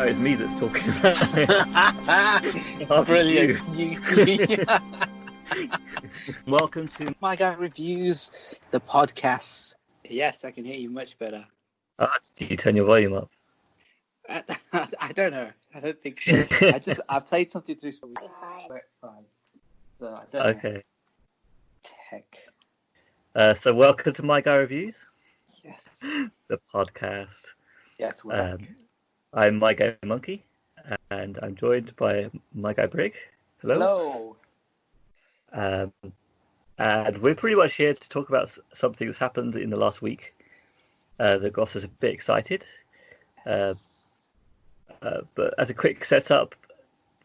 No, it's me that's talking about it. Brilliant. Welcome to My Guy Reviews, the podcast. Yes, I can hear you much better. Do you turn your volume up? I don't know. I don't think so. I played something through Spotify. So I don't know. Okay. Tech. So welcome to My Guy Reviews, Yes. the podcast. Yes, we're back. I'm My Guy Monkey, and I'm joined by My Guy Brig. Hello. Hello. And we're pretty much here to talk about something that's happened in the last week that got us a bit excited. But as a quick setup,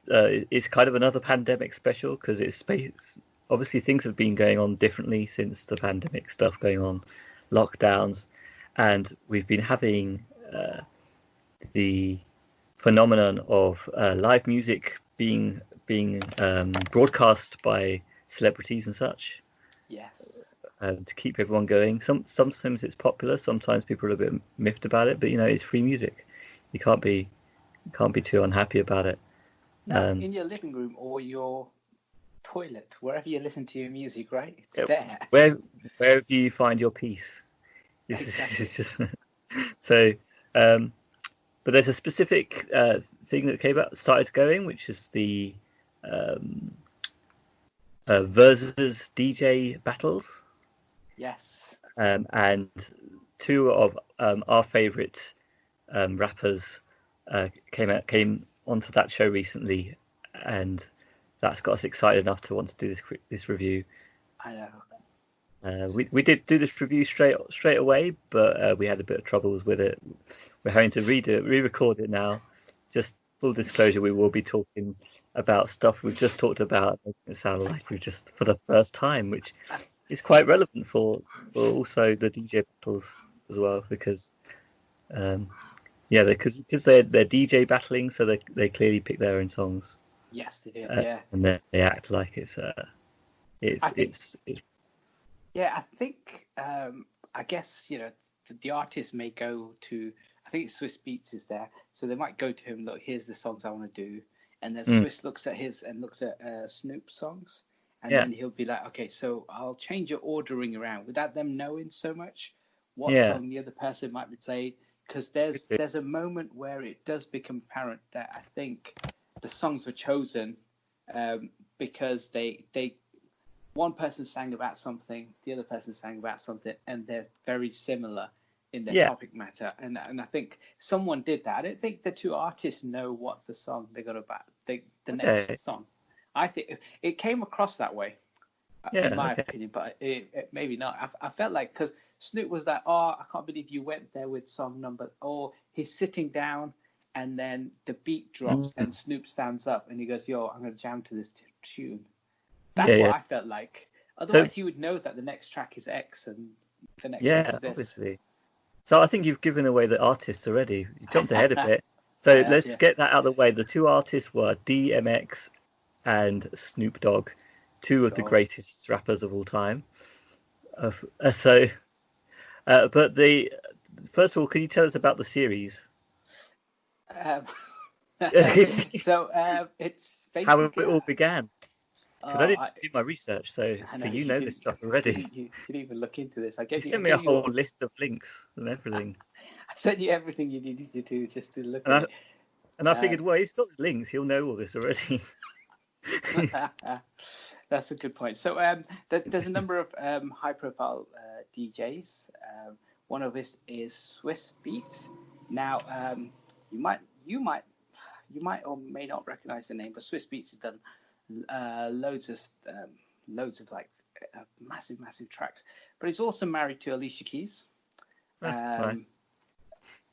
it's kind of another pandemic special because it's obviously things have been going on differently since the pandemic stuff going on, lockdowns, and we've been having the phenomenon of live music being broadcast by celebrities and such. Yes. To keep everyone going. Sometimes it's popular, sometimes people are a bit miffed about it, but it's free music. You can't be too unhappy about it. Now, in your living room or your toilet, wherever you listen to your music, right? It's there. Wherever you find your peace. Exactly. So, but there's a specific thing that started going, which is the Verzuz DJ battles. Yes. And two of our favourite rappers came onto that show recently, and that's got us excited enough to want to do this review. I know. We did do this review straight away, but we had a bit of troubles with it. We're having to re-record it now. Just full disclosure, we will be talking about stuff we've just talked about. It sounded like we've just for the first time, which is quite relevant for also the DJ battles as well, because because they're DJ battling, so they clearly pick their own songs. Yes, they did. Yeah. And they act like it's. Yeah, I think, I guess, the artist may go to, I think Swiss Beats is there, so they might go to him, look, here's the songs I want to do, and then Swiss looks at his and looks at Snoop's songs, and then he'll be like, okay, so I'll change your ordering around without them knowing so much what song the other person might be playing, because there's a moment where it does become apparent that I think the songs were chosen because they one person sang about something, the other person sang about something, and they're very similar in their topic matter. And I think someone did that. I don't think the two artists know what the song they got about, the next song. I think it came across that way, in my opinion, but it maybe not. I felt like, because Snoop was like, oh, I can't believe you went there with song number, or he's sitting down and then the beat drops and Snoop stands up and he goes, yo, I'm going to jam to this tune. That's what I felt like. Otherwise, you would know that the next track is X and the next track is this. Obviously. So I think you've given away the artists already. You jumped ahead a bit. So let's get that out of the way. The two artists were DMX and Snoop Dogg, two of the greatest rappers of all time. But first of all, can you tell us about the series? So it's basically how it all began. Because I didn't do my research, so you know this stuff already. You didn't even look into this. You sent me a whole list of links and everything. I sent you everything you needed to do just to look at it. And I figured, well, he's got the links. He'll know all this already. That's a good point. So there's a number of high-profile DJs. One of us is Swiss Beats. Now, you might or may not recognize the name, but Swiss Beats has done loads of like massive tracks, but he's also married to Alicia Keys. That's nice.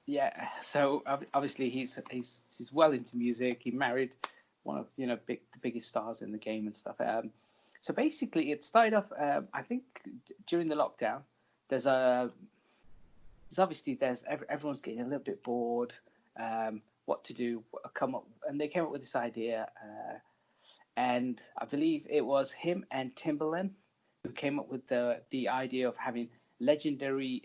Yeah, so obviously he's well into music. He married one of the biggest stars in the game and stuff. So basically it started off, I think during the lockdown. Everyone's getting a little bit bored. What to do? And they came up with this idea. And I believe it was him and Timbaland who came up with the idea of having legendary,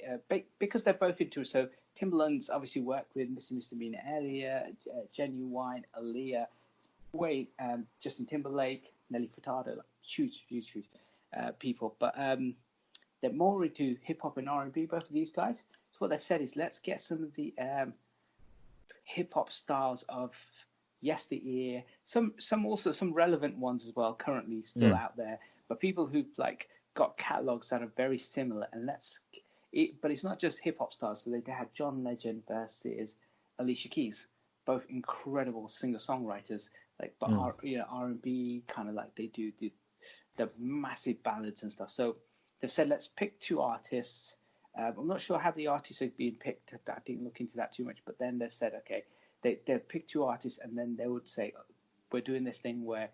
because they're both into it. So Timbaland's obviously worked with Mr. Misdemeanor Elliott, Genuine, Aaliyah, Justin Timberlake, Nelly Furtado, like huge people. But they're more into hip hop and R&B, both of these guys. So what they've said is, let's get some of the hip hop styles of yesteryear, some relevant ones as well, currently still out there, but people who've like got catalogs that are very similar, and but it's not just hip hop stars. So they had John Legend versus Alicia Keys, both incredible singer-songwriters, like, but R&B kind of like they do the massive ballads and stuff. So they've said, let's pick two artists. I'm not sure how the artists are being picked. I didn't look into that too much, but then they've said, okay, they'll pick two artists, and then they would say, we're doing this thing where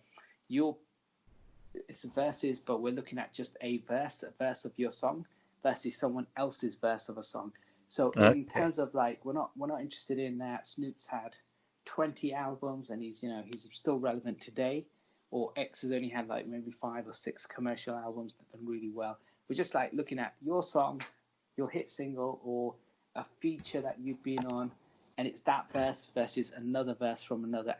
it's verses, but we're looking at just a verse of your song versus someone else's verse of a song. So in terms of like, we're not interested in that Snoop's had 20 albums and he's still relevant today, or X has only had like maybe 5 or 6 commercial albums that done really well. We're just like looking at your song, your hit single, or a feature that you've been on, and it's that verse versus another verse from another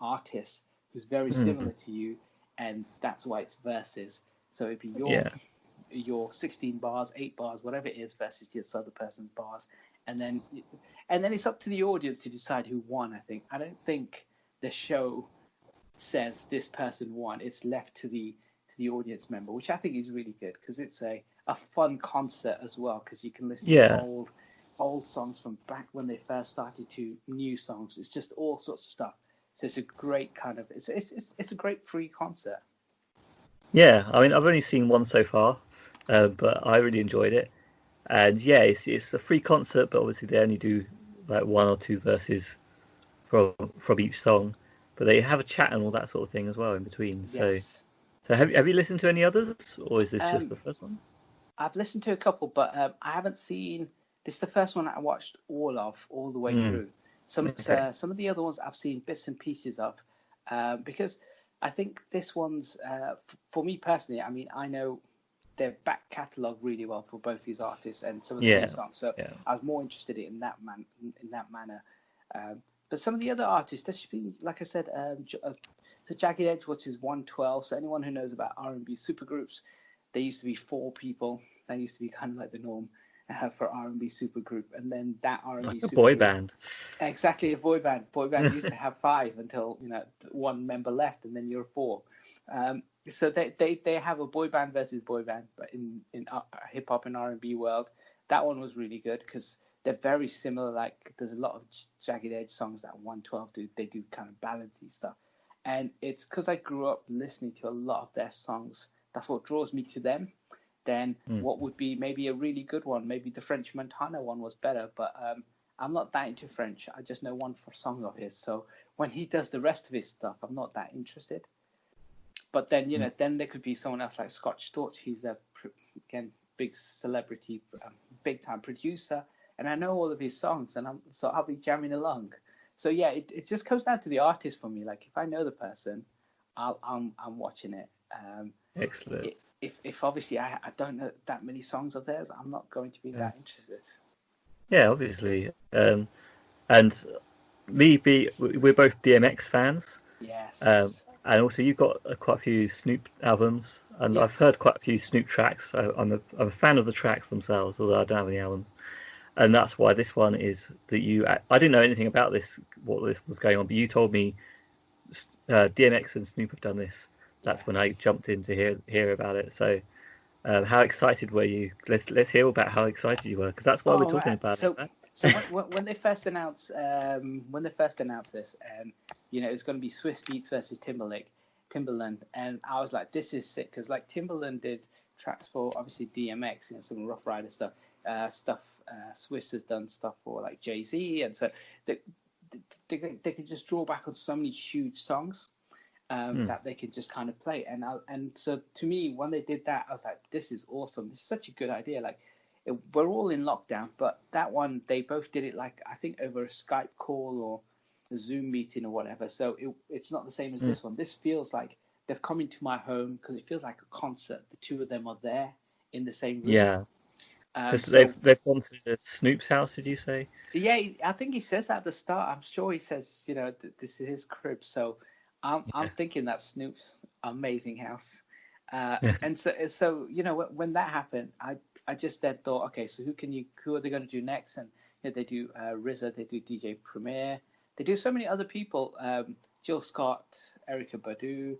artist who's very similar to you, and that's why it's verses. So it'd be your 16 bars, 8 bars, whatever it is, versus this other person's bars, and then it's up to the audience to decide who won. I don't think the show says this person won. It's left to the audience member, which I think is really good, because it's a fun concert as well, because you can listen to old songs from back when they first started to new songs. It's just all sorts of stuff. So it's a great kind of it's a great free concert. Yeah, I mean, I've only seen one so far, but I really enjoyed it. And yeah, it's a free concert, but obviously they only do like 1 or 2 verses from each song, but they have a chat and all that sort of thing as well in between. Yes. So have you listened to any others, or is this just the first one? I've listened to a couple, but I haven't seen. This is the first one that I watched all the way through. Some of the other ones I've seen bits and pieces of, because I think this one's for me personally. I mean, I know their back catalogue really well for both these artists and some of the new songs. So I was more interested in that manner. But some of the other artists, there should be, like I said, so Jagged Edge, which is 112. So anyone who knows about R&B supergroups, there used to be 4 people. That used to be kind of like the norm for R&B supergroup, and then that R&B like a boy band. Exactly, a boy band. Boy band used to have 5 until one member left, and then you're 4. So they have a boy band versus boy band, but in hip hop and R&B world, that one was really good because they're very similar. Like, there's a lot of Jagged Edge songs that 112 do. They do kind of ballady stuff, and it's because I grew up listening to a lot of their songs. That's what draws me to them. Then what would be maybe a really good one? Maybe the French Montana one was better, but I'm not that into French. I just know one song of his. So when he does the rest of his stuff, I'm not that interested. But then, then there could be someone else like Scott Storch. He's again, big celebrity, big time producer, and I know all of his songs, and I'll be jamming along. So yeah, it just comes down to the artist for me. Like, if I know the person, I'm watching it. Excellent. If obviously I don't know that many songs of theirs, I'm not going to be that interested. Yeah, obviously. And we're both DMX fans. Yes. And also you've got quite a few Snoop albums, and I've heard quite a few Snoop tracks. I'm a fan of the tracks themselves, although I don't have any albums. And that's why this one is that I didn't know anything about what this was going on, but you told me DMX and Snoop have done this. That's when I jumped in to hear about it. So, how excited were you? Let's hear about how excited you were, because that's why we're talking about it. So when they first announced this, it's going to be Swiss Beats versus Timbaland, and I was like, this is sick, because like Timbaland did tracks for obviously DMX, some Rough Rider stuff. Swiss has done stuff for like Jay-Z, and so they can just draw back on so many huge songs. That they could just kind of play, and so to me, when they did that, I was like, this is awesome. This is such a good idea. Like, we're all in lockdown, but that one, they both did it like, I think, over a Skype call or a Zoom meeting or whatever. So it's not the same as this one. This feels like they've come into my home, because it feels like a concert. The two of them are there in the same room. Yeah. Because So they've gone to Snoop's house, did you say? yeah, I think he says that at the start. I'm sure he says, this is his crib. So I'm Yeah. thinking that's Snoop's amazing house. And so when that happened, I just then thought, okay, so who are they going to do next? And they do RZA, they do DJ Premier, they do so many other people, Jill Scott, Erica Badu,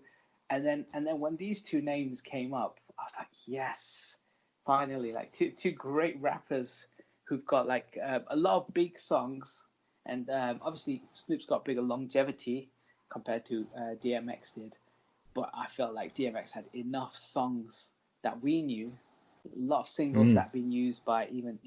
and then when these two names came up, I was like, yes, finally, like two great rappers who've got like a lot of big songs, and obviously Snoop's got bigger longevity compared to DMX did, but I felt like DMX had enough songs that we knew, a lot of singles that have been used by even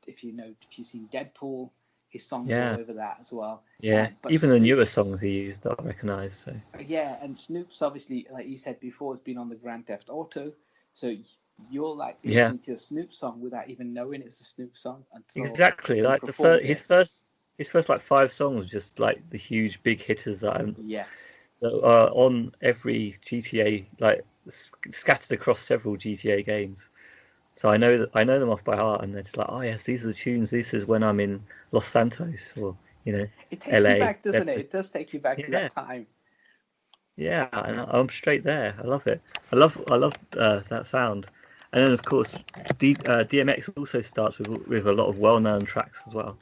if you've seen Deadpool, his songs are all Yeah. over that as well. Yeah. But Even the newer Snoop's, songs he used that I recognise. So yeah, and Snoop's obviously, like you said before, has been on the Grand Theft Auto, so you're like yeah, listening to a Snoop song without even knowing it's a Snoop song until exactly. he Like performed it. his first like 5 songs was just like the huge big hitters Yes. that are on every GTA, like scattered across several GTA games. So I know them off by heart, and they're just like, oh yes, these are the tunes. This is when I'm in Los Santos or It takes you LA. back, doesn't it? It does take you back to Yeah, that time. yeah, and I'm straight there. I love it. I love that sound. And then of course, DMX also starts with a lot of well-known tracks as well.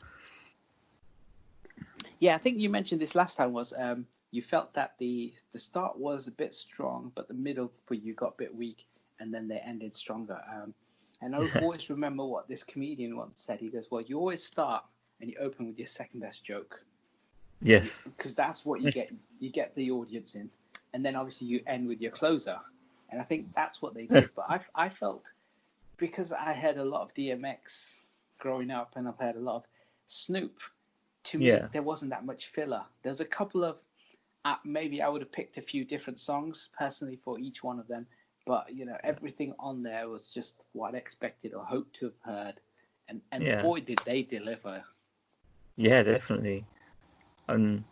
Yeah, I think you mentioned this last time was you felt that the start was a bit strong, but the middle for you got a bit weak, and then they ended stronger. And I always remember what this comedian once said. He goes, "Well, you always start and you open with your second best joke, Yes. because that's what you get. You get the audience in, and then obviously you end with your closer." And I think that's what they did. But I felt, because I had a lot of DMX growing up, and I've had a lot of Snoop. To me, Yeah. there wasn't that much filler. There's a couple of maybe I would have picked a few different songs personally for each one of them, but everything on there was just what I expected or hoped to have heard, and Yeah. boy did they deliver. Yeah, definitely. And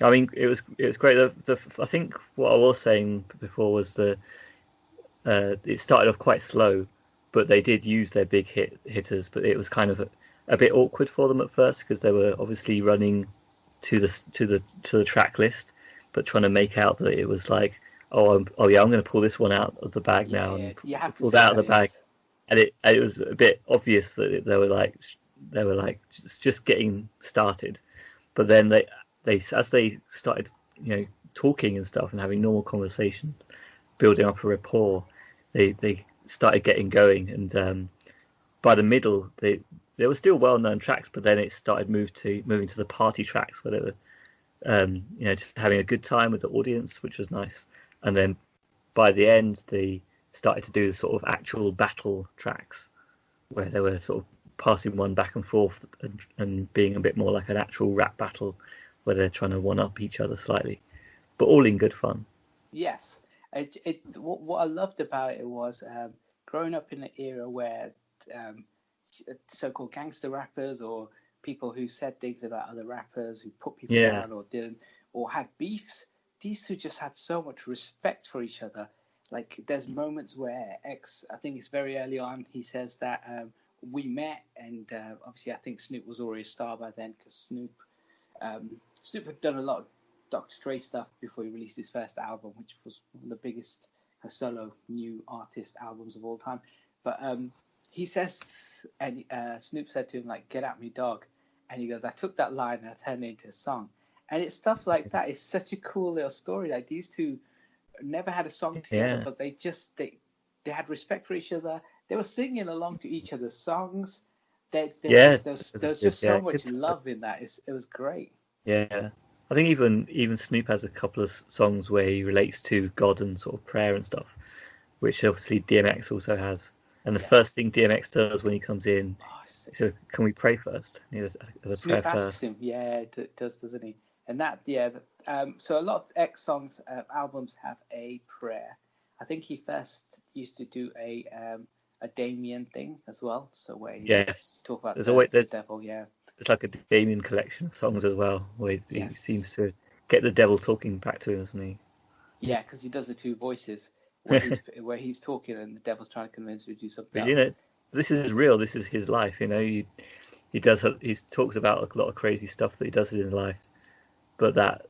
I mean, it was great. I think what I was saying before was it started off quite slow, but they did use their big hitters. But it was kind of a bit awkward for them at first because they were obviously running to the track list, but trying to make out that it was like, oh yeah, I'm going to pull this one out of the bag Yeah, now yeah, and you have to pull say that out of what the it bag, is. and it was a bit obvious that they were like just getting started. But then they as they started talking and stuff and having normal conversations, building up a rapport, they started getting going, and by the middle they were still well known tracks, but then it started moving to the party tracks where they were just having a good time with the audience, which was nice. And then by the end they started to do the sort of actual battle tracks where they were sort of passing one back and forth and being a bit more like an actual rap battle where they're trying to one up each other slightly, but all in good fun. Yes, what I loved about it was growing up in an era where um, so-called gangster rappers or people who said things about other rappers, who put people Yeah, down or didn't, or had beefs. These two just had so much respect for each other. Like there's moments where X, I think it's very early on, he says that we met, and obviously I think Snoop was already a star by then because Snoop had done a lot of Dr. Dre stuff before he released his first album, which was one of the biggest solo new artist albums of all time. But he says, and Snoop said to him, like, "Get at me, dog." And he goes, "I took that line and I turned it into a song." And it's stuff like that. It's such a cool little story. Like these two never had a song together, yeah, but they had respect for each other. They were singing along to each other's songs. There yeah. just There's there's good, just so yeah, much good stuff. love in that. It was great. Yeah, I think even Snoop has a couple of songs where he relates to God and sort of prayer and stuff, which obviously DMX also has. And the first Yes. thing DMX does when he comes in, Oh, he says, "Can we pray first?" And he has a prayer Snoop asks first. him, yeah, it does, doesn't he? And that, yeah. So a lot of X songs, albums have a prayer. I think he first used to do a Damien thing as well. So where he Yes, talk about there's always the devil, yeah, there's like a Damien collection of songs as well, where he yes, seems to get the devil talking back to him, doesn't yeah, because he does the two voices he? where he's talking and the devil's trying to convince him to do something But else. this is real. This is his life. You know, he talks about a lot of crazy stuff that he does in his life, but that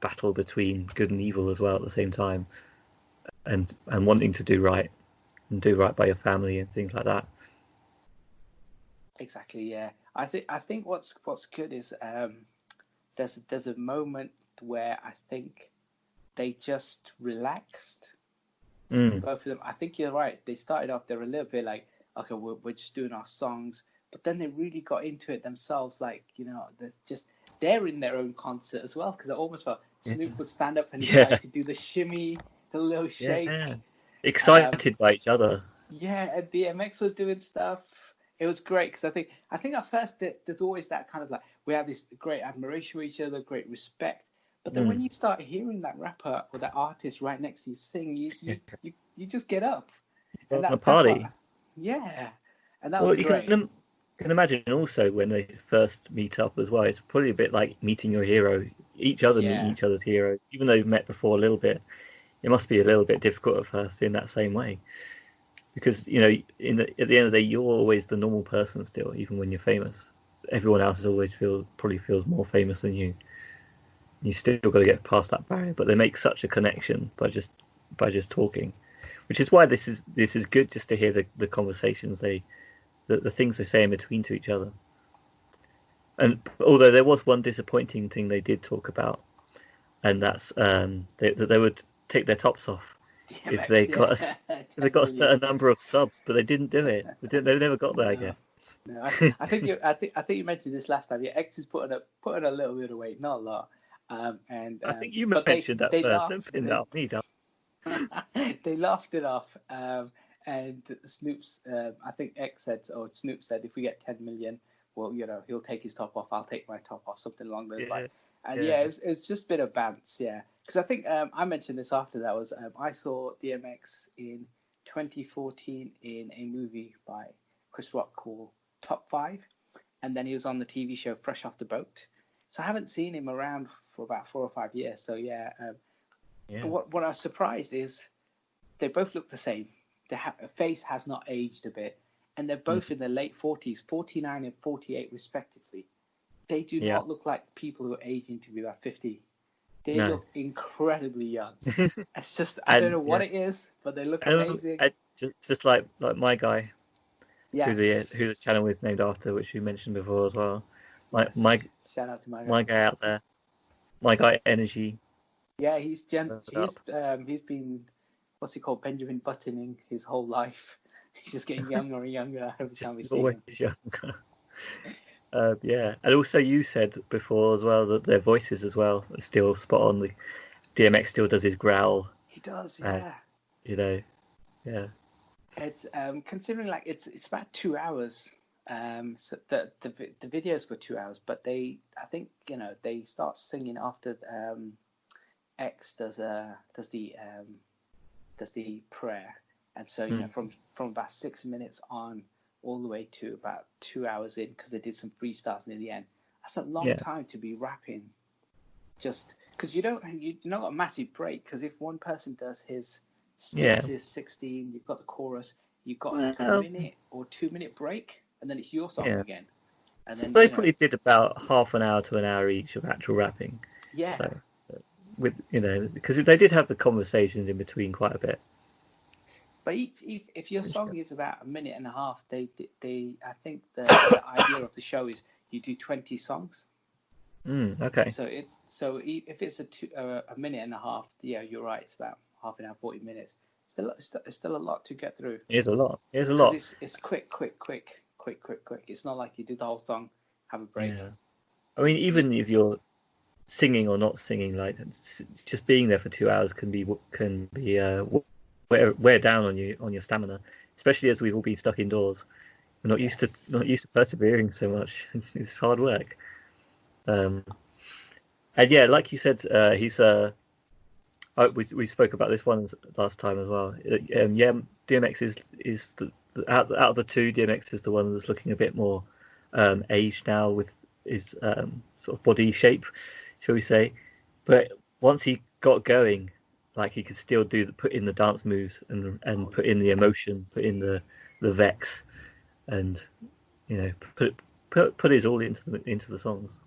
battle between good and evil as well at the same time, and wanting to do right and do right by your family and things like that. Exactly. Yeah. I think what's good is there's a moment where I think they just relaxed. Both of them. I think you're right. They started off, they were a little bit like, okay, we're just doing our songs, but then they really got into it themselves. Like, you know, they're in their own concert as well, because I almost felt Snoop would stand up and he'd like to do the shimmy, the little shake. Excited by each other. Yeah, and DMX was doing stuff. It was great, because I think at first there's always that kind of like, we have this great admiration for each other, great respect. But then when you start hearing that rapper or that artist right next to you sing, you just get up. And a party. And that was great. You can imagine also when they first meet up as well, it's probably a bit like meeting your hero, meeting each other's heroes. Even though you've met before a little bit, it must be a little bit difficult at first in that same way. Because, you know, at the end of the day, you're always the normal person still, even when you're famous. Everyone else probably feels more famous than you. You still got to get past that barrier, but they make such a connection by just talking, which is why this is good, just to hear the conversations the things they say in between to each other. And although there was one disappointing thing they did talk about, and that's that they would take their tops off if they got a certain number of subs, but they didn't do it. They never got there again. No, I think you mentioned this last time. Yeah, X is putting a little bit of weight, not a lot. And I think you mentioned that first. Don't pin that on me, Dom. They laughed it off. And Snoop's, I think X said, or Snoop said, if we get 10 million, well, you know, he'll take his top off, I'll take my top off, something along those lines. And it's just a bit of bounce, because I think I mentioned this after that was I saw DMX in 2014 in a movie by Chris Rock called Top 5, and then he was on the TV show Fresh Off the Boat. So I haven't seen him around for about 4 or 5 years. So what I was surprised is they both look the same. The face has not aged a bit, and they're both in their late 40s, 49 and 48 respectively. They do not look like people who are aging to be about 50. They look incredibly young. It's just, I don't know what it is, but they look amazing. Just like my guy, who the channel is named after, which you mentioned before as well. Shout out to my guy out there. My guy Energy. Yeah, he's been, what's he called, Benjamin Buttoning his whole life. He's just getting younger and younger every time we see him. Younger. And also you said before as well that their voices as well are still spot on. The DMX still does his growl. He does, you know, It's considering like it's about 2 hours. So the videos were 2 hours, but I think they start singing after X does the prayer, and so from about 6 minutes on all the way to about 2 hours in, because they did some freestyles near the end. That's a long time to be rapping, just because you've not got a massive break. Because if one person does his spaces 16, you've got the chorus, you've got like a minute or 2 minute break, and then it's your song again. And then they probably did about half an hour to an hour each of actual rapping. Yeah. So, because they did have the conversations in between quite a bit. But if your song is about a minute and a half, I think the idea of the show is you do 20 songs. Okay. So if it's a minute and a half, you're right. It's about half an hour, 40 minutes. It's still a lot to get through. It's a lot. It's quick. It's not like you do the whole song, have a break. Yeah. I mean, even if you're singing or not singing, like just being there for 2 hours can be wear down on your stamina, especially as we've all been stuck indoors. We're not used to persevering so much. It's hard work. And like you said, he's we spoke about this one last time as well. DMX is out of the two, DMX is the one that's looking a bit more aged now with his sort of body shape, shall we say. But once he got going, like he could still put in the dance moves and put in the emotion, put in the vex, and put his all into the songs.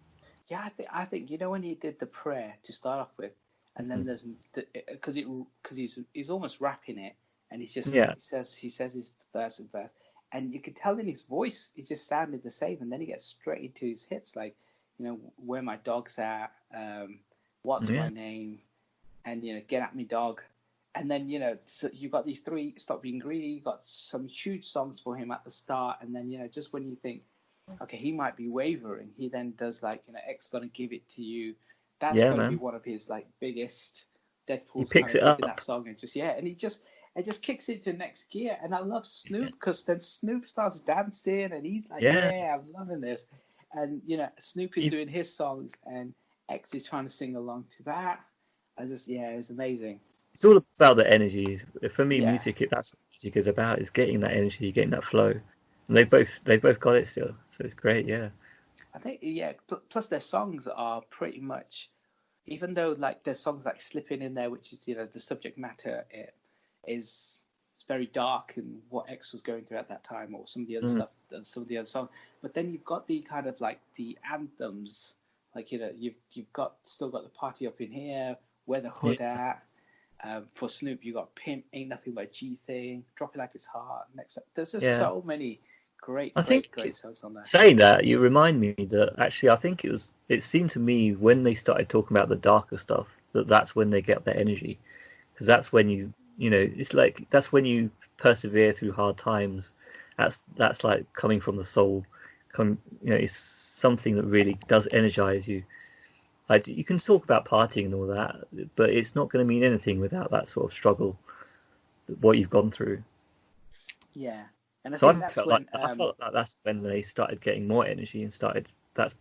Yeah, I think when he did the prayer to start off with, and then there's because he's almost rapping it, and he's just he says his verse and verse, and you could tell in his voice he just sounded the same, and then he gets straight into his hits like where my dog's at, what's my name, and get at me dog, and then so you got these three, stop being greedy, you got some huge songs for him at the start, and then just when you think, okay, he might be wavering, he then does like X gonna give it to you. That's gonna be one of his like biggest Deadpool's kind of taking that song and it just kicks it to next gear. And I love Snoop because then Snoop starts dancing and he's like, yeah, I'm loving this. And Snoop is doing his songs and X is trying to sing along to that. It's amazing. It's all about the energy. For me, music, that's what music is about, is getting that energy, getting that flow. And they've both got it still, so it's great. I think plus their songs are pretty much, even though like there's songs like Slipping in there, which is the subject matter it's very dark and what X was going through at that time, or some of the other stuff, some of the other songs. But then you've got the kind of like the anthems, like you've still got the Party Up in Here, Where the Hood At. For Snoop, you got Pimp, Ain't Nothing But G Thing, Drop It Like It's Hot. Next up, there's just so many great songs on there. Saying that, you remind me that actually I think it seemed to me when they started talking about the darker stuff that's when they get their energy, because that's when it's like that's when you persevere through hard times. That's like coming from the soul. It's something that really does energize you. Like you can talk about partying and all that, but it's not going to mean anything without that sort of struggle, what you've gone through. Yeah. And I felt like that's when they started getting more energy and that's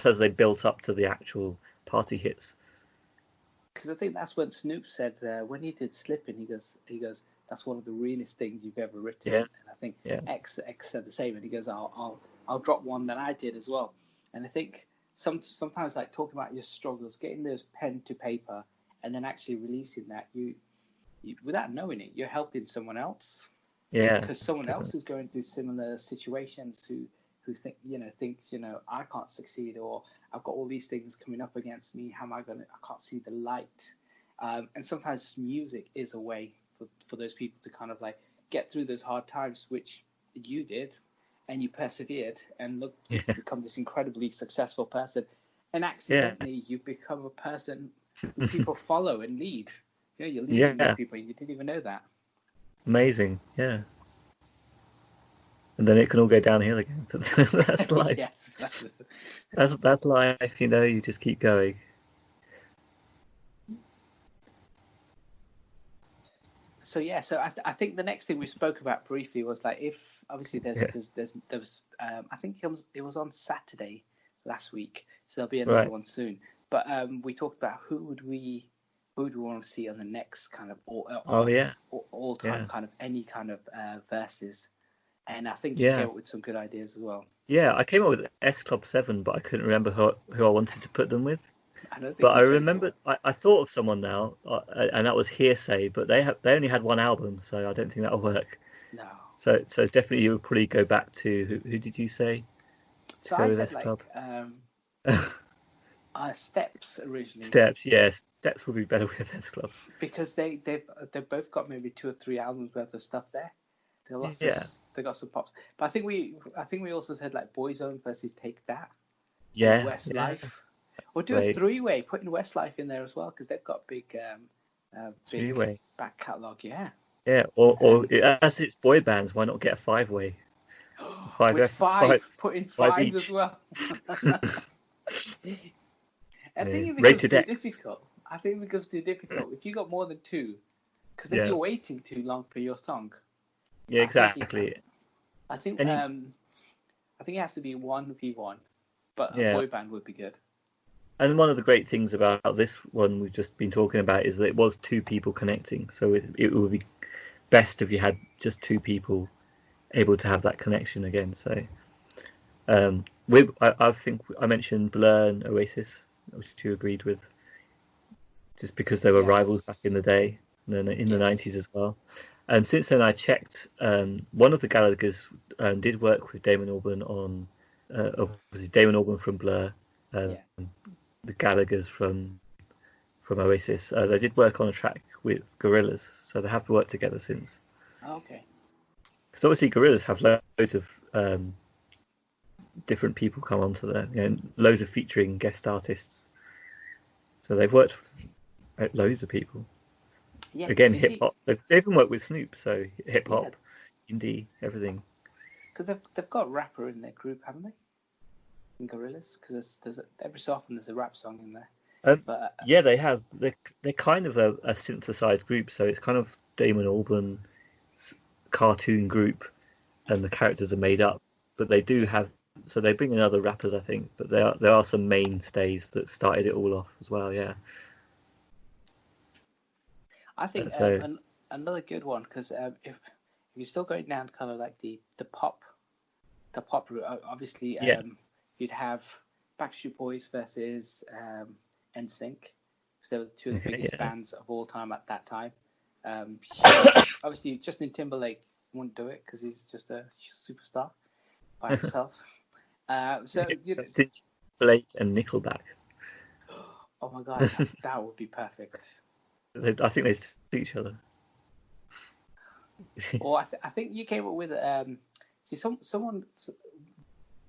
as they built up to the actual party hits. Because I think that's when Snoop said when he did Slippin', he goes that's one of the realest things you've ever written. And I think X said the same, and he goes I'll drop one that I did as well. And I think sometimes like talking about your struggles, getting those pen to paper, and then actually releasing that, you without knowing it, you're helping someone else. Because someone else who's going through similar situations who thinks I can't succeed, or I've got all these things coming up against me. How am I gonna? I can't see the light. And sometimes music is a way for those people to kind of like get through those hard times, which you did, and you persevered, and look, you've become this incredibly successful person. And accidentally, you've become a person who people follow and lead. You're leading people, and you didn't even know that. Amazing, and then it can all go downhill again. That's life. Yes, that's life. You just keep going. So I think the next thing we spoke about briefly was like, if obviously there was I think it was on Saturday last week, so there'll be another one soon. But we talked about who would we want to see on the next kind of all time kind of any kind of verses, and I think you came up with some good ideas as well. I came up with S Club 7, but I couldn't remember who I wanted to put them with. I remembered I thought of someone now, and that was Hearsay, but they only had one album, so I don't think that'll work. No. So definitely you would probably go back to who did you say? So I said Club? Steps originally. Steps, yes. Steps would be better with S Club because they've both got maybe 2 or 3 albums worth of stuff there. They got some pops, but I think we also said like Boyzone versus Take That. Westlife. Or do a 3-way, putting Westlife in there as well, because they've got big 3-way back catalogue. Or as it's boy bands, why not get a 5-way? Put in 5 as well. I think it becomes too difficult. If you got more than 2, because then you're waiting too long for your song. Yeah, exactly. I think it has to be 1v1, but a boy band would be good. And one of the great things about this one we've just been talking about is that it was 2 people connecting. So it would be best if you had just 2 people able to have that connection again. So I think I mentioned Blur and Oasis, which you agreed with, just because they were rivals back in the day, and then in the 90s as well. And since then, I checked. One of the Gallaghers did work with Damon Albarn on, obviously Damon Albarn from Blur, Yeah. the Gallaghers from Oasis. They did work on a track with Gorillaz, so they have worked together since. Okay. Because obviously Gorillaz have loads of different people come onto there, loads of featuring guest artists. So they've worked with loads of people. Yeah. Again, hip hop. They've even worked with Snoop, so hip hop, indie, everything. Because they've got a rapper in their group, haven't they? In Gorillaz, because there's every so often there's a rap song in there. But yeah, they have. They're kind of a synthesized group, so it's kind of Damon Albarn's cartoon group, and the characters are made up. But they do have, so they bring in other rappers, I think. But there are some mainstays that started it all off as well. Yeah. I think another good one, because if you're still going down kind of like the pop route, obviously you'd have Backstreet Boys versus NSYNC, because they were two of the biggest bands of all time at that time. Obviously, Justin Timberlake wouldn't do it because he's just a superstar by himself. So Timberlake and Nickelback. Oh my God, that would be perfect. I think they see each other. Or I think you came up with someone.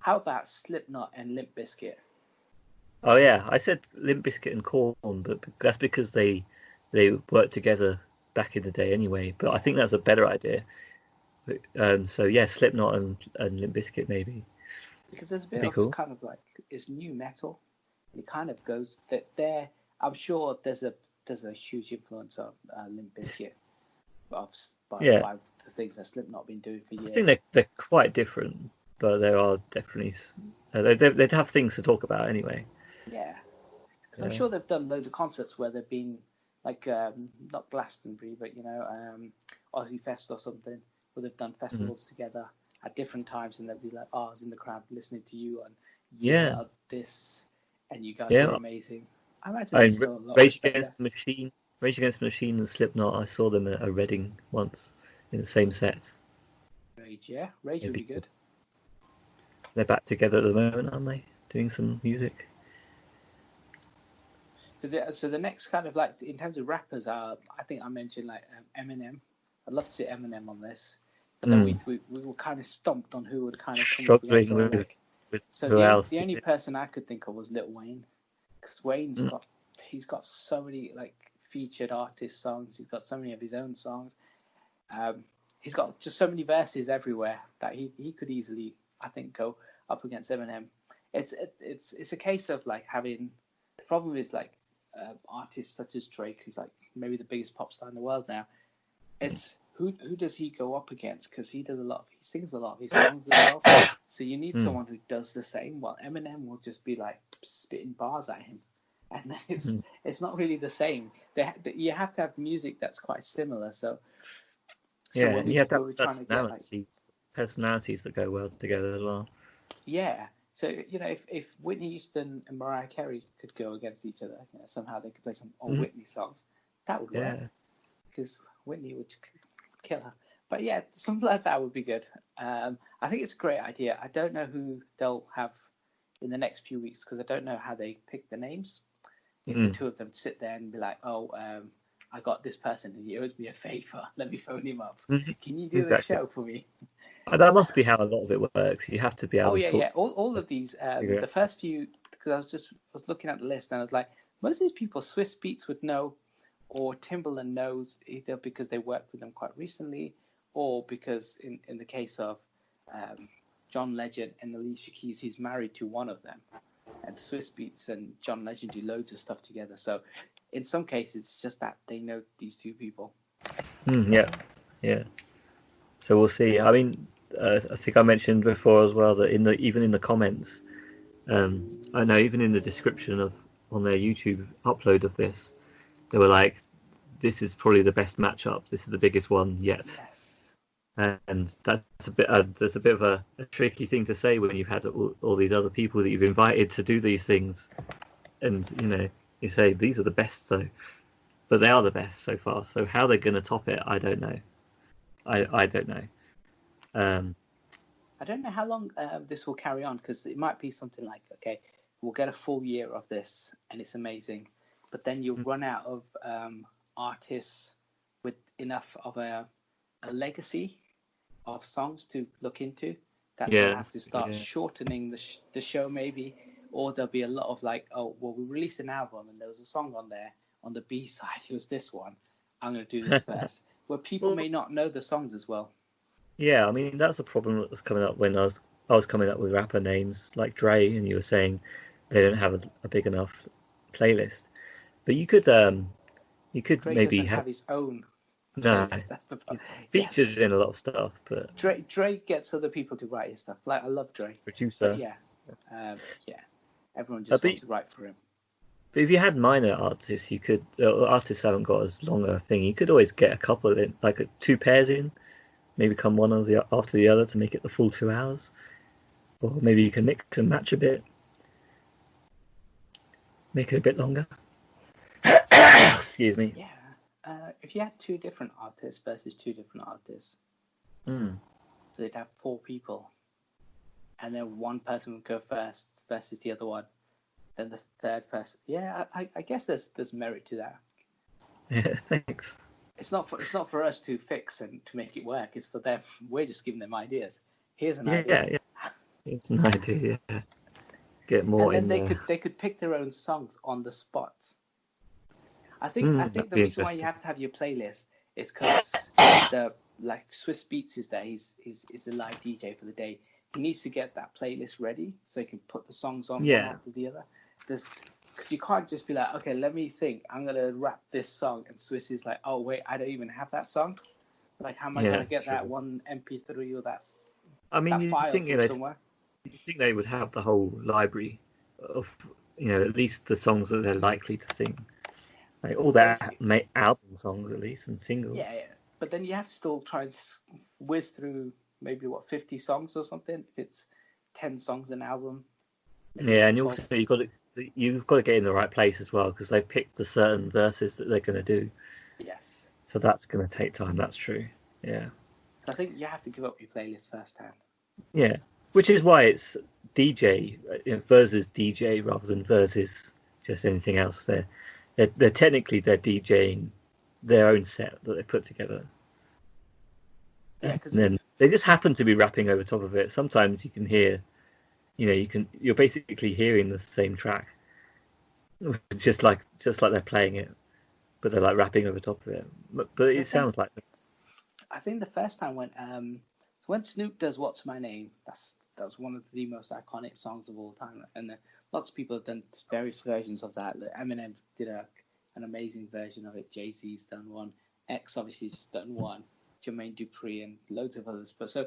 How about Slipknot and Limp Bizkit? Oh yeah, I said Limp Bizkit and Korn, but that's because they worked together back in the day anyway. But I think that's a better idea. So yeah, Slipknot and Limp Bizkit maybe. Because there's a bit of kind of like it's new metal. It kind of goes that there. I'm sure there's a huge influence of Limp Bizkit by the things that Slipknot been doing for years. I think they're quite different, but there are definitely they'd have things to talk about anyway. Yeah, because I'm sure they've done loads of concerts where they've been like not Glastonbury, but Aussie Fest or something, where they've done festivals together at different times, and they'll be like, "Oh, I was in the crowd listening to you on this, and you guys are amazing." I imagine Rage Against the Machine and Slipknot. I saw them at a Reading once in the same set. Rage would be good. They're back together at the moment, aren't they? Doing some music. So the next kind of like in terms of rappers, I think I mentioned like Eminem. I'd love to see Eminem on this, but then we were kind of stumped on who would kind of come up against with so who else. The only person I could think of was Lil Wayne, because Wayne's got so many like featured artist songs. He's got so many of his own songs. He's got just so many verses everywhere that he could easily, I think, go up against Eminem. It's a case of like having. The problem is like artists such as Drake, who's like maybe the biggest pop star in the world now. It's who does he go up against? Because he sings a lot of his songs as well. So you need someone who does the same. Well, Eminem will just be like spitting bars at him, and it's not really the same. You have to have music that's quite similar. So you have to have personalities that go well together as well. Yeah. So if Whitney Houston and Mariah Carey could go against each other, somehow they could play some old Whitney songs, that would work. Because Whitney would kill her. But yeah, something like that would be good. I think it's a great idea. I don't know who they'll have in the next few weeks, because I don't know how they pick the names. If the two of them sit there and be like, I got this person and he owes me a favor. Let me phone him up. Can you do the show for me? That must be how a lot of it works. You have to be able to talk. All of these, the first few, because I was looking at the list and I was like, most of these people, Swiss Beats would know, or Timbaland knows, either because they worked with them quite recently, or because in the case of John Legend and Alicia Keys, he's married to one of them. And Swiss Beats and John Legend do loads of stuff together. So in some cases, it's just that they know these two people. Yeah. So we'll see. I mean, I think I mentioned before as well that even in the comments, I know even in the description on their YouTube upload of this, they were like, "This is probably the best matchup. This is the biggest one yet." Yes. And that's there's a bit of a tricky thing to say when you've had all these other people that you've invited to do these things, and you say these are the best though, but they are the best so far. So how they're going to top it, I don't know. I don't know. I don't know how long this will carry on, because it might be something like, okay, we'll get a full year of this and it's amazing, but then you'll run out of artists with enough of a legacy of songs to look into, that they'll have to start shortening the show maybe, or there'll be a lot of like, oh, well, we released an album and there was a song on there, on the B side, it was this one, I'm going to do this first, where people may not know the songs as well. Yeah, I mean, that's a problem that was coming up when I was coming up with rapper names like Dre, and you were saying they don't have a big enough playlist. But you could Dre maybe doesn't have his own no, playlist. That's the problem. features in a lot of stuff, but Dre gets other people to write his stuff. Like, I love Dre, producer. but everyone just wants to write for him. But if you had minor artists, you could artists haven't got as long a thing. You could always get a couple in, like 2 pairs in. Maybe come one after the other to make it the full 2 hours, or maybe you can mix and match a bit, make it a bit longer. Excuse me. Yeah, if you had 2 different artists versus 2 different artists, so they'd have 4 people, and then one person would go first versus the other one, then the third person. Yeah, I guess there's merit to that. Yeah, thanks. It's not for us to fix and to make it work. It's for them. We're just giving them ideas. Here's an idea. Yeah. It's an idea. Yeah. Get more. And then they could pick their own songs on the spot. I think the reason why you have to have your playlist is because like Swiss Beats is there. He's the live DJ for the day. He needs to get that playlist ready so he can put the songs on one after the other. Because you can't just be like, okay, let me think, I'm going to rap this song, and Swiss is like, oh, wait, I don't even have that song. Like, how am I going to get that one MP3 or that file from somewhere? You think they would have the whole library of, at least the songs that they're likely to sing. Like, all their album songs, at least, and singles. Yeah. But then you have to still try and whiz through maybe, 50 songs or something, if it's 10 songs an album. Yeah, and also you've got to get in the right place as well, because they've picked the certain verses that they're going to do. Yes. So that's going to take time. That's true. Yeah. So I think you have to give up your playlist firsthand. Yeah, which is why it's DJ, Verzuz DJ rather than Verzuz just anything else. They're technically they're DJing their own set that they put together. Yeah, and then they just happen to be rapping over top of it. Sometimes you can hear. You're basically hearing the same track, just like they're playing it, but they're like rapping over top of it. But it sounds like. I think the first time when Snoop does "What's My Name," that was one of the most iconic songs of all time, and lots of people have done various versions of that. Like Eminem did an amazing version of it. Jay-Z's done one. X obviously has done one. Jermaine Dupri and loads of others. But so.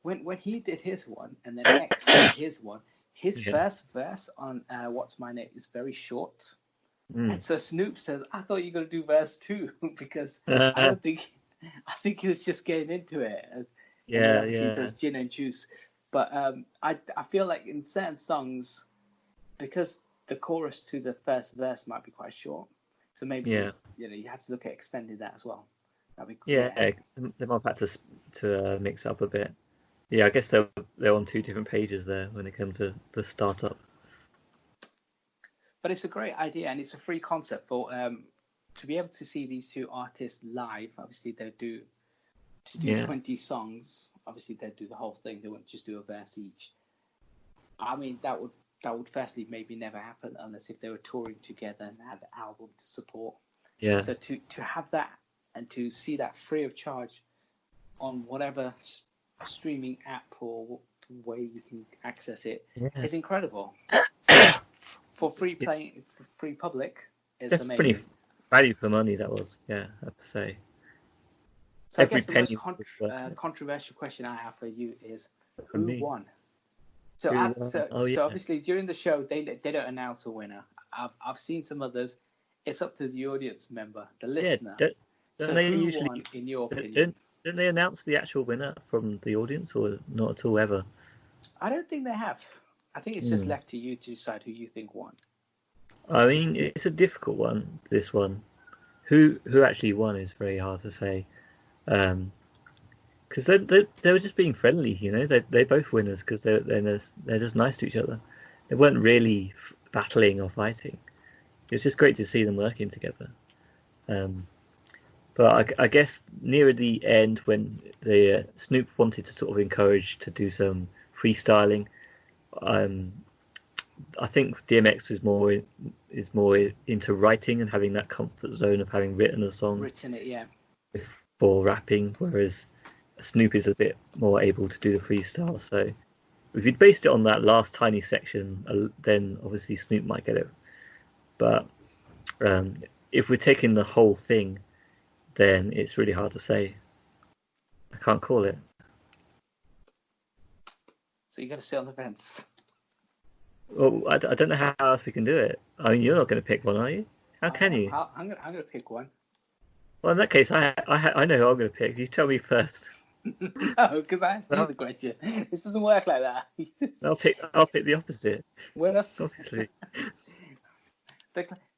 When he did his one, and then X did his one, his first verse on "What's My Name" is very short, and so Snoop says, "I thought you were gonna do verse 2 because I think he was just getting into it." He does Gin and Juice, but I feel like in certain songs, because the chorus to the first verse might be quite short, so maybe you have to look at extending that as well. That'd be cool. Yeah, they might have had to mix up a bit. Yeah, I guess they're on 2 different pages there when it comes to the startup. But it's a great idea, and it's a free concept for to be able to see these 2 artists live. Obviously, they do 20 songs. Obviously, they do the whole thing. They wouldn't just do a verse each. I mean, that would firstly maybe never happen unless if they were touring together and had an album to support. Yeah. So to have that and to see that free of charge on whatever streaming app or way you can access it is incredible. For free public, it's amazing. Pretty value for money, that was. Yeah, I have to say. So I guess the most controversial question I have for you is who won? So obviously during the show they don't announce a winner. I've seen some others. It's up to the audience member, the listener. Don't they who usually won, in your opinion? Don't they announce the actual winner from the audience, or not at all ever? I don't think they have. I think it's just left to you to decide who you think won. I mean, it's a difficult one, this one. Who actually won is very hard to say. because they were just being friendly, you know. They're both winners because they're just nice to each other. They weren't really battling or fighting. It was just great to see them working together. Um, but I guess near the end, when the Snoop wanted to sort of encourage to do some freestyling, um, I think DMX is more into writing and having that comfort zone of having written a song Written it, yeah. before rapping, whereas Snoop is a bit more able to do the freestyle. So if you'd based it on that last tiny section, then obviously Snoop might get it. But if we're taking the whole thing, then it's really hard to say. I can't call it. So you got to sit on the fence. Well, I don't know how else we can do it. I mean, you're not going to pick one, are you? How can you? I'm gonna pick one. Well, in that case, I know who I'm going to pick. You tell me first. No, because I asked you the question. This doesn't work like that. I'll pick the opposite. When us, Obviously.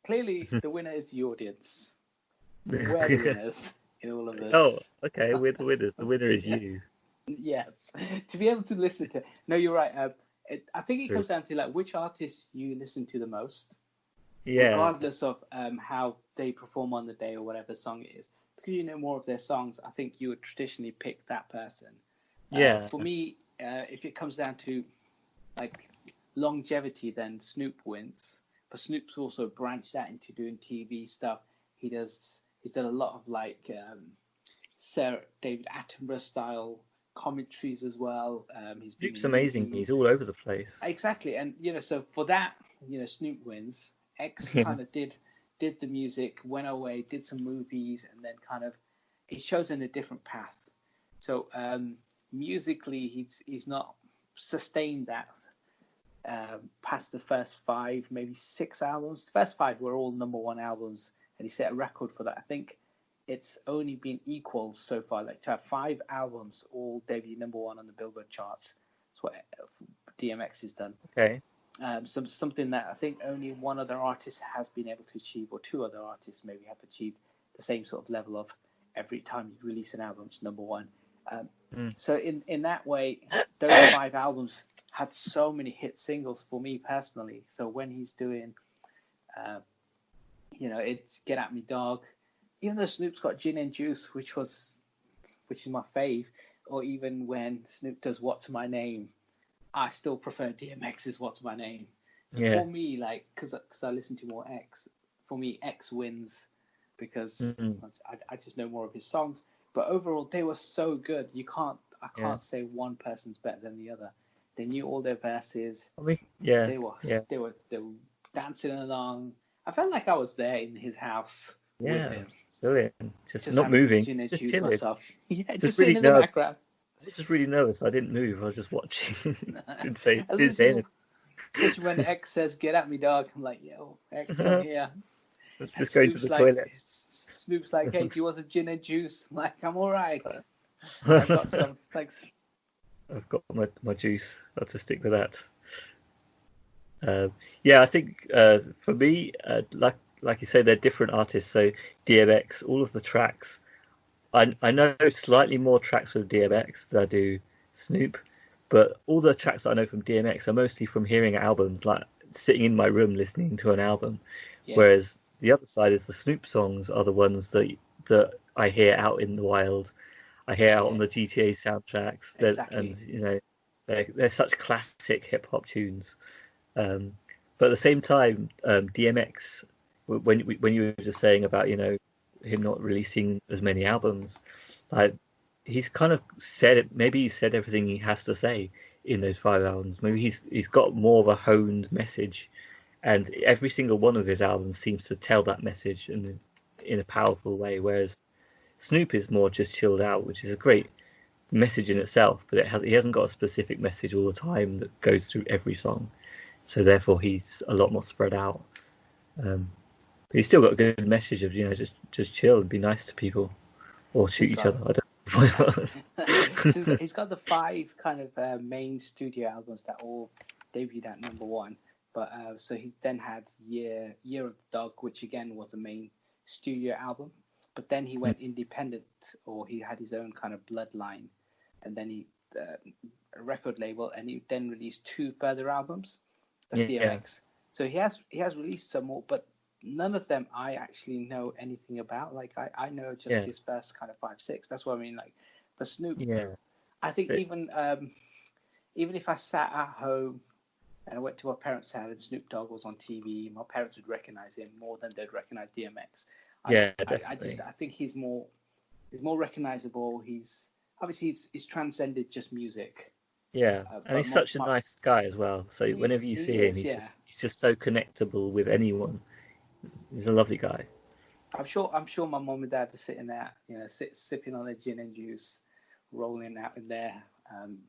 clearly, the winner is the audience. We're the winners in all of this. Oh, okay. We're the winners. The winner is you. Yes. To be able to listen to. No, you're right. I think it True. comes down to like which artist you listen to the most, Yeah. regardless of how they perform on the day or whatever song it is. Because you know more of their songs, I think you would traditionally pick that person. Yeah. For me, if it comes down to like longevity, then Snoop wins. But Snoop's also branched out into doing TV stuff. He's done a lot of like Sir David Attenborough style commentaries as well. He's been Snoop's in amazing. movies. He's all over the place. Exactly, and so for that, Snoop wins. X kind of did the music, went away, did some movies, and then kind of he's chosen a different path. So musically, he's not sustained that past the first 5, maybe 6 albums. The first 5 were all #1 albums, and he set a record for that. I think it's only been equal so far, like to have 5 albums all debut #1 on the Billboard charts. That's what DMX has done. Okay. Something that I think only one other artist has been able to achieve, or 2 other artists maybe have achieved the same sort of level of every time you release an album, it's #1. So in that way, those 5 albums had so many hit singles for me personally. So when he's doing, it's Get At Me Dog, even though Snoop's got Gin and Juice, which is my fave, or even when Snoop does What's My Name, I still prefer DMX's What's My Name. Yeah. For me, like, because I listen to more X, for me, X wins because I just know more of his songs. But overall, they were so good. I can't say one person's better than the other. They knew all their verses. I mean, yeah. They were dancing along. I felt like I was there in his house with him. Brilliant. Just not moving. Just chilling. Myself. Yeah, just really sitting in the background. I was just really nervous. I didn't move. I was just watching. didn't say anything. When X says "Get At Me, Dog," I'm like, "Yo, X, I'm here." Let's just go to the toilet. Snoop's like, "Hey, do you want some gin and juice?" I'm like, "I'm all right. I got some. Thanks." I've got my juice. I'll just stick with that. I think for me, like you say, they're different artists. So DMX, all of the tracks, I know slightly more tracks from DMX than I do Snoop, but all the tracks that I know from DMX are mostly from hearing albums, like sitting in my room listening to an album. Yeah. Whereas the other side is the Snoop songs are the ones that I hear out in the wild. I hear out on the GTA soundtracks. Exactly. And they're such classic hip hop tunes. But at the same time, DMX, when you were just saying about him not releasing as many albums, like he's kind of said it. Maybe he said everything he has to say in those 5 albums. Maybe he's got more of a honed message, and every single one of his albums seems to tell that message in a powerful way. Whereas Snoop is more just chilled out, which is a great message in itself, but he hasn't got a specific message all the time that goes through every song. So therefore, he's a lot more spread out. But he's still got a good message of just chill and be nice to people, or shoot each other. I don't. He's got the 5 kind of main studio albums that all debuted at #1. But so he then had Year of the Dog, which again was a main studio album. But then he went independent, or he had his own kind of bloodline and then he a record label, and he then released 2 further albums. That's DMX. So he has released some more, but none of them I actually know anything about. Like I know just his first kind of 5, 6. That's what I mean. Like, but Snoop, I think even if I sat at home and I went to my parents' house and Snoop Dogg was on TV, my parents would recognize him more than they'd recognize DMX. I think he's more recognizable. He's transcended just music. Yeah, and he's such a nice guy as well. So whenever you see him, he's just so connectable with anyone. He's a lovely guy. I'm sure my mom and dad are sitting there, sipping on their gin and juice, rolling out in their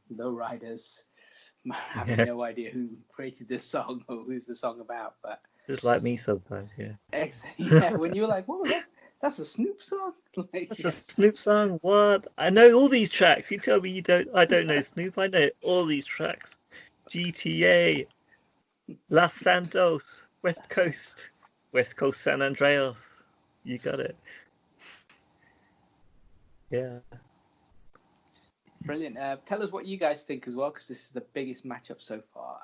low riders, having no idea who created this song or who's the song about. But just like me sometimes, when you're like, "Whoa, that's a Snoop song." That's a Snoop song. What? I know all these tracks. You tell me you don't. I don't know Snoop. I know all these tracks. GTA, Los Santos, West Coast San Andreas. You got it. Yeah. Brilliant. Tell us what you guys think as well, because this is the biggest matchup so far.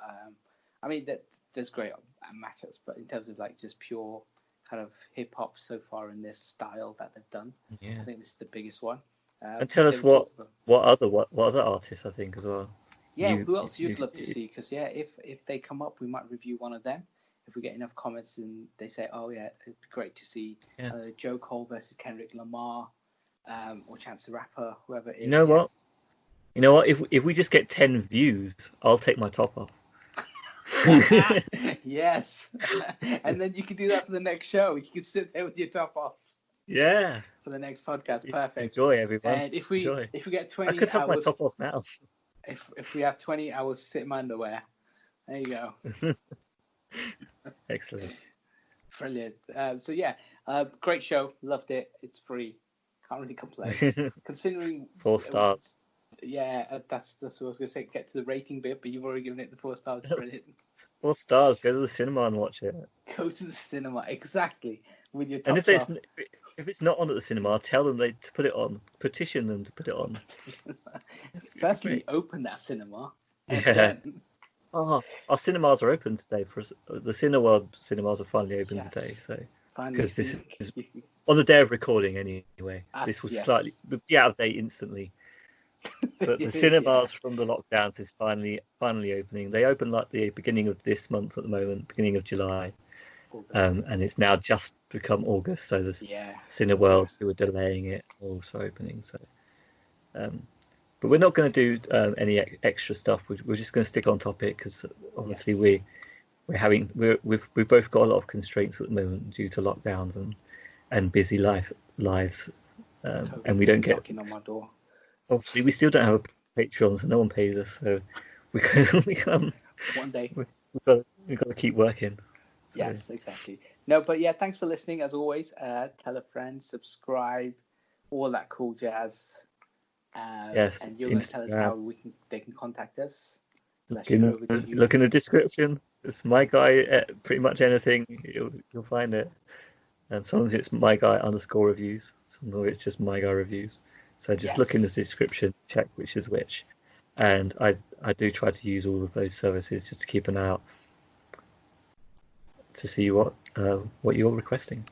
I mean, there's great matchups, but in terms of like just pure kind of hip hop so far in this style that they've done, I think this is the biggest one. And tell us what other artists I think as well. Yeah, who else you'd love to see? Because if they come up, we might review one of them. If we get enough comments and they say, "Oh yeah, it'd be great to see Joe Cole versus Kendrick Lamar, or Chance the Rapper, whoever it is." You know what? If we just get 10 views, I'll take my top off. Yes, and then you can do that for the next show. You can sit there with your top off. Yeah. For the next podcast, perfect. Enjoy, everyone. And if we get 20 I could have hours, my top off now. If we have 20 hours sit in my underwear, there you go. Excellent. Brilliant. So great show. Loved it. It's free. Can't really complain. Considering 4 stars. Yeah, that's what I was going to say. Get to the rating bit, but you've already given it the 4 stars. Brilliant. 4 stars. Go to the cinema and watch it. Go to the cinema, exactly. With your top and if it's not on at the cinema, tell them to put it on. Petition them to put it on. Firstly, open that cinema. Then... our cinemas are open today. The Cineworld cinemas are finally open today. So because this is on the day of recording anyway. This will slightly be out of date instantly. But the cinemas from the lockdowns is finally opening. They open like the beginning of this month at the moment, beginning of July, and it's now just become August. So the Cineworlds who are delaying it are also opening. So, but we're not going to do any extra stuff. We're just going to stick on topic because obviously we've both got a lot of constraints at the moment due to lockdowns and busy lives, and we don't get knocking on my door. Obviously, we still don't have a Patreon, so no one pays us. So we can one day we've got to keep working. So. Yes, exactly. No, but thanks for listening as always. Tell a friend, subscribe, all that cool jazz. Yes, and you're going to tell us how they can contact us. Look in the description. It's my guy. Pretty much anything you'll find it. And sometimes it's my guy _reviews. Sometimes it's just my guy reviews. So just look in the description, check which is which. And I do try to use all of those services just to keep an eye out to see what you're requesting.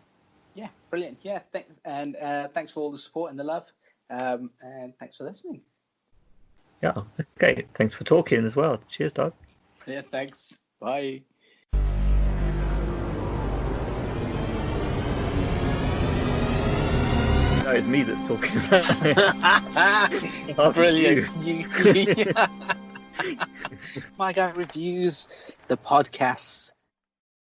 Yeah, brilliant. Yeah, thanks for all the support and the love. And thanks for listening. Yeah, okay. Thanks for talking as well. Cheers, Doug. Yeah, thanks. Bye. No, it's me that's talking. Brilliant. My Guy Reviews, the podcast